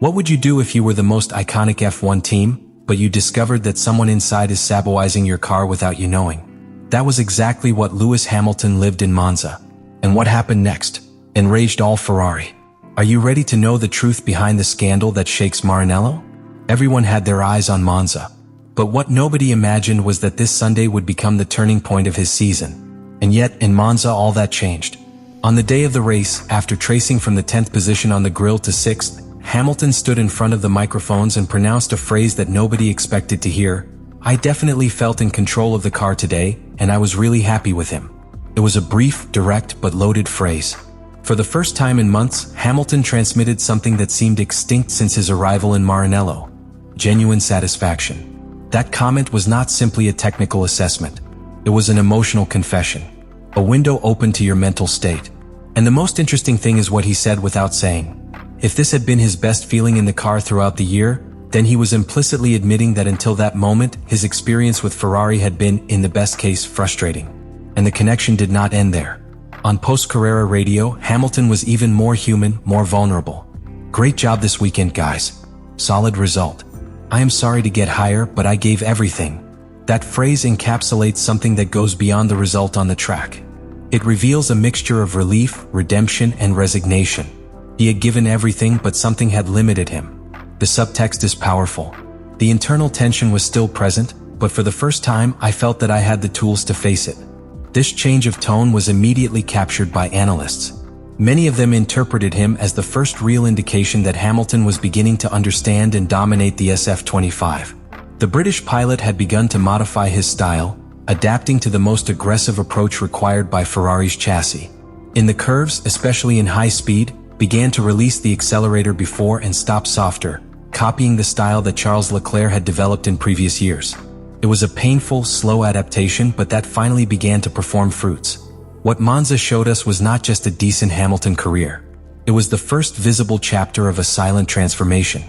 What would you do if you were the most iconic F1 team, but you discovered that someone inside is sabotaging your car without you knowing? That was exactly what Lewis Hamilton lived in Monza. And what happened next? Enraged all Ferrari. Are you ready to know the truth behind the scandal that shakes Maranello? Everyone had their eyes on Monza. But what nobody imagined was that this Sunday would become the turning point of his season. And yet, in Monza all that changed. On the day of the race, after tracing from the 10th position on the grid to 6th, Hamilton stood in front of the microphones and pronounced a phrase that nobody expected to hear. "I definitely felt in control of the car today, and I was really happy with him." It was a brief, direct, but loaded phrase. For the first time in months, Hamilton transmitted something that seemed extinct since his arrival in Maranello: genuine satisfaction. That comment was not simply a technical assessment. It was an emotional confession, a window open to your mental state. And the most interesting thing is what he said without saying. If this had been his best feeling in the car throughout the year, then he was implicitly admitting that until that moment, his experience with Ferrari had been, in the best case, frustrating. And the connection did not end there. On post-Carrera radio, Hamilton was even more human, more vulnerable. "Great job this weekend, guys. Solid result. I am sorry to get higher, but I gave everything." That phrase encapsulates something that goes beyond the result on the track. It reveals a mixture of relief, redemption, and resignation. He had given everything, but something had limited him. The subtext is powerful. The internal tension was still present, but for the first time, I felt that I had the tools to face it. This change of tone was immediately captured by analysts. Many of them interpreted him as the first real indication that Hamilton was beginning to understand and dominate the SF25. The British pilot had begun to modify his style, adapting to the most aggressive approach required by Ferrari's chassis. In the curves, especially in high speed, began to release the accelerator before and stop softer, copying the style that Charles Leclerc had developed in previous years. It was a painful, slow adaptation, but that finally began to perform fruits. What Monza showed us was not just a decent Hamilton career. It was the first visible chapter of a silent transformation,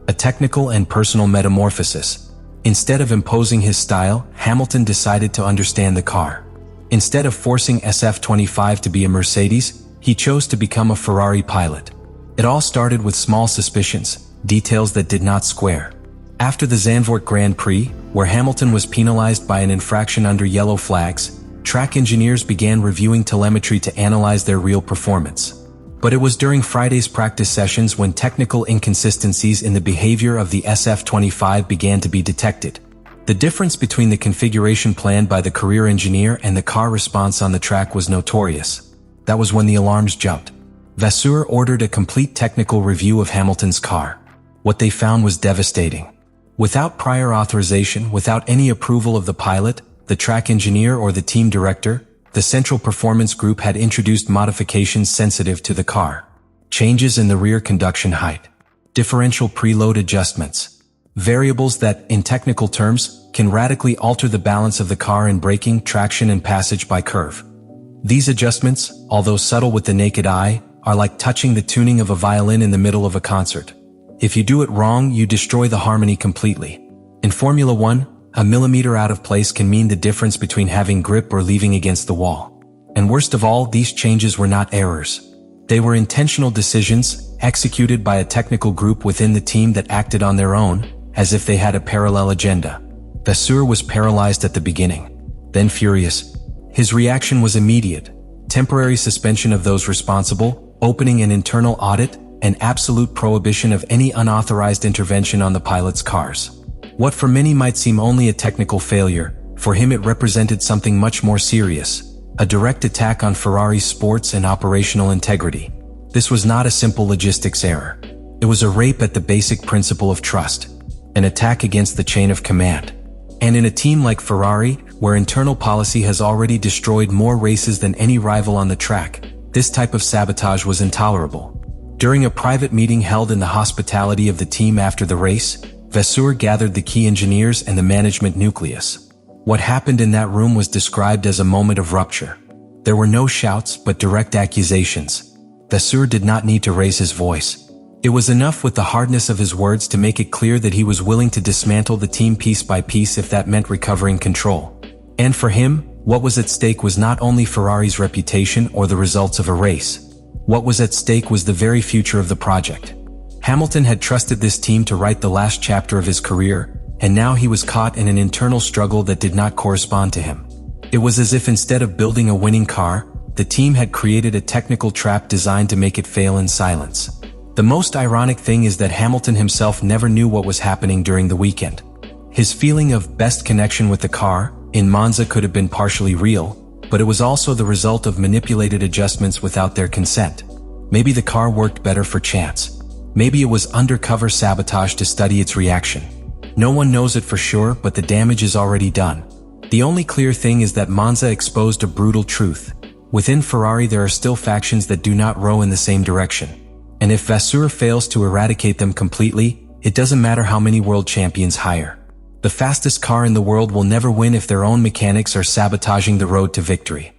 a technical and personal metamorphosis. Instead of imposing his style, Hamilton decided to understand the car. Instead of forcing SF25 to be a Mercedes, he chose to become a Ferrari pilot. It all started with small suspicions, details that did not square. After the Zandvoort Grand Prix, where Hamilton was penalized by an infraction under yellow flags, track engineers began reviewing telemetry to analyze their real performance. But it was during Friday's practice sessions when technical inconsistencies in the behavior of the SF25 began to be detected. The difference between the configuration planned by the career engineer and the car response on the track was notorious. That was when the alarms jumped. Vasseur ordered a complete technical review of Hamilton's car. What they found was devastating. Without prior authorization, without any approval of the pilot, the track engineer, or the team director, the Central Performance Group had introduced modifications sensitive to the car. Changes in the rear conduction height, differential preload adjustments, variables that, in technical terms, can radically alter the balance of the car in braking, traction, and passage by curve. These adjustments, although subtle with the naked eye, are like touching the tuning of a violin in the middle of a concert. If you do it wrong, you destroy the harmony completely. In Formula 1, a millimeter out of place can mean the difference between having grip or leaving against the wall. And worst of all, these changes were not errors. They were intentional decisions, executed by a technical group within the team that acted on their own, as if they had a parallel agenda. Vasseur was paralyzed at the beginning, then furious. His reaction was immediate: temporary suspension of those responsible, opening an internal audit, and absolute prohibition of any unauthorized intervention on the pilot's cars. What for many might seem only a technical failure, for him it represented something much more serious: a direct attack on Ferrari's sports and operational integrity. This was not a simple logistics error. It was a rape at the basic principle of trust, an attack against the chain of command. And in a team like Ferrari, where internal policy has already destroyed more races than any rival on the track, this type of sabotage was intolerable. During a private meeting held in the hospitality of the team after the race, Vasseur gathered the key engineers and the management nucleus. What happened in that room was described as a moment of rupture. There were no shouts, but direct accusations. Vasseur did not need to raise his voice. It was enough with the hardness of his words to make it clear that he was willing to dismantle the team piece by piece if that meant recovering control. And for him, what was at stake was not only Ferrari's reputation or the results of a race. What was at stake was the very future of the project. Hamilton had trusted this team to write the last chapter of his career, and now he was caught in an internal struggle that did not correspond to him. It was as if instead of building a winning car, the team had created a technical trap designed to make it fail in silence. The most ironic thing is that Hamilton himself never knew what was happening during the weekend. His feeling of best connection with the car in Monza could have been partially real, but it was also the result of manipulated adjustments without their consent. Maybe the car worked better for chance. Maybe it was undercover sabotage to study its reaction. No one knows it for sure, but the damage is already done. The only clear thing is that Monza exposed a brutal truth. Within Ferrari there are still factions that do not row in the same direction. And if Vasseur fails to eradicate them completely, it doesn't matter how many world champions hire. The fastest car in the world will never win if their own mechanics are sabotaging the road to victory.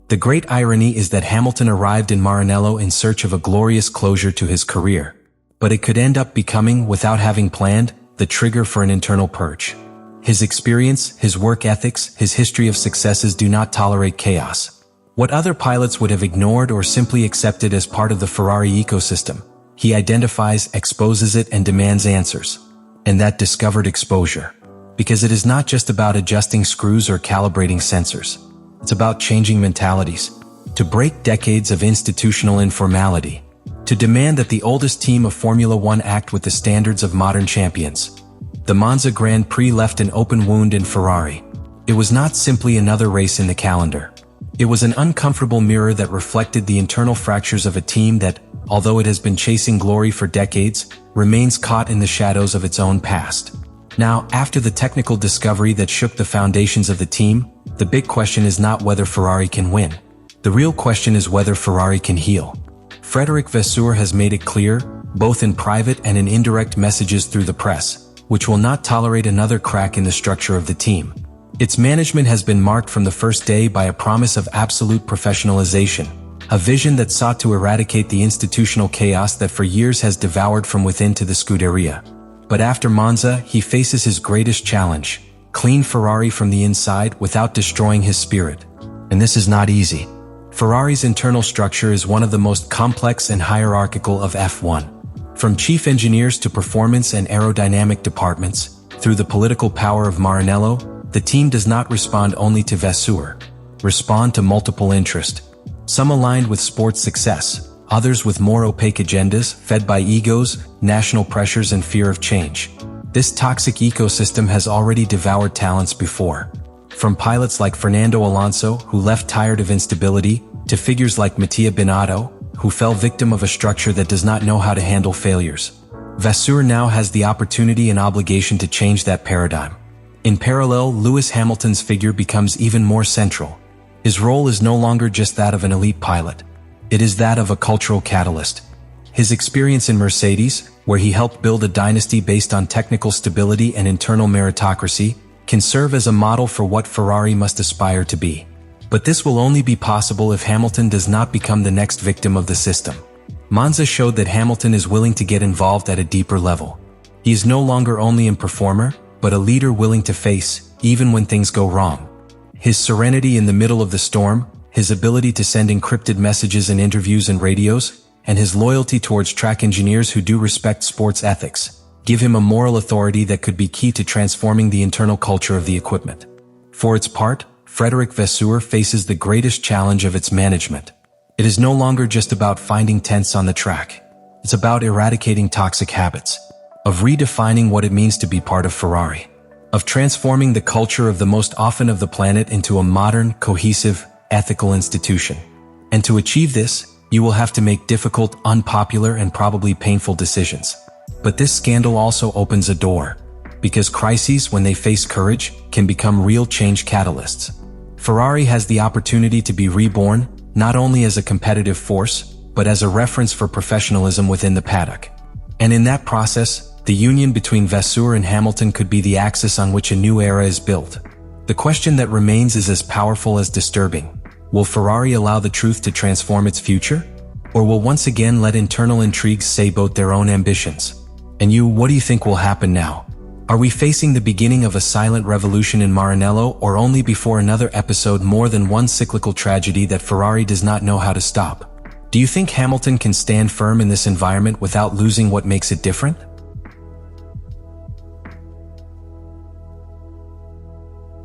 The great irony is that Hamilton arrived in Maranello in search of a glorious closure to his career. But it could end up becoming, without having planned, the trigger for an internal purge. His experience, his work ethics, his history of successes do not tolerate chaos. What other pilots would have ignored or simply accepted as part of the Ferrari ecosystem, he identifies, exposes it, and demands answers. And that discovered exposure. Because it is not just about adjusting screws or calibrating sensors. It's about changing mentalities, to break decades of institutional informality, to demand that the oldest team of Formula One act with the standards of modern champions. The Monza Grand Prix left an open wound in Ferrari. It was not simply another race in the calendar. It was an uncomfortable mirror that reflected the internal fractures of a team that, although it has been chasing glory for decades, remains caught in the shadows of its own past. Now, after the technical discovery that shook the foundations of the team, the big question is not whether Ferrari can win. The real question is whether Ferrari can heal. Frédéric Vasseur has made it clear, both in private and in indirect messages through the press, which will not tolerate another crack in the structure of the team. Its management has been marked from the first day by a promise of absolute professionalization, a vision that sought to eradicate the institutional chaos that for years has devoured from within to the Scuderia. But after Monza, he faces his greatest challenge: clean Ferrari from the inside without destroying his spirit. And this is not easy. Ferrari's internal structure is one of the most complex and hierarchical of F1. From chief engineers to performance and aerodynamic departments, through the political power of Maranello, the team does not respond only to Vasseur. Respond to multiple interests. Some aligned with sports success, others with more opaque agendas fed by egos, national pressures, and fear of change. This toxic ecosystem has already devoured talents before. From pilots like Fernando Alonso, who left tired of instability, to figures like Mattia Binotto, who fell victim of a structure that does not know how to handle failures. Vasseur now has the opportunity and obligation to change that paradigm. In parallel, Lewis Hamilton's figure becomes even more central. His role is no longer just that of an elite pilot. It is that of a cultural catalyst. His experience in Mercedes, where he helped build a dynasty based on technical stability and internal meritocracy, can serve as a model for what Ferrari must aspire to be. But this will only be possible if Hamilton does not become the next victim of the system. Monza showed that Hamilton is willing to get involved at a deeper level. He is no longer only a performer, but a leader willing to face, even when things go wrong. His serenity in the middle of the storm, his ability to send encrypted messages in interviews and radios, and his loyalty towards track engineers who do respect sports ethics, give him a moral authority that could be key to transforming the internal culture of the equipment. For its part, Frédéric Vasseur faces the greatest challenge of its management. It is no longer just about finding tenths on the track. It's about eradicating toxic habits, of redefining what it means to be part of Ferrari, of transforming the culture of the most often of the planet into a modern, cohesive, ethical institution. And to achieve this, you will have to make difficult, unpopular, and probably painful decisions. But this scandal also opens a door, because crises, when they face courage, can become real change catalysts. Ferrari has the opportunity to be reborn, not only as a competitive force, but as a reference for professionalism within the paddock. And in that process, the union between Vasseur and Hamilton could be the axis on which a new era is built. The question that remains is as powerful as disturbing. Will Ferrari allow the truth to transform its future? Or will once again let internal intrigues sabote their own ambitions? And you, what do you think will happen now? Are we facing the beginning of a silent revolution in Maranello, or only before another episode more than one cyclical tragedy that Ferrari does not know how to stop? Do you think Hamilton can stand firm in this environment without losing what makes it different?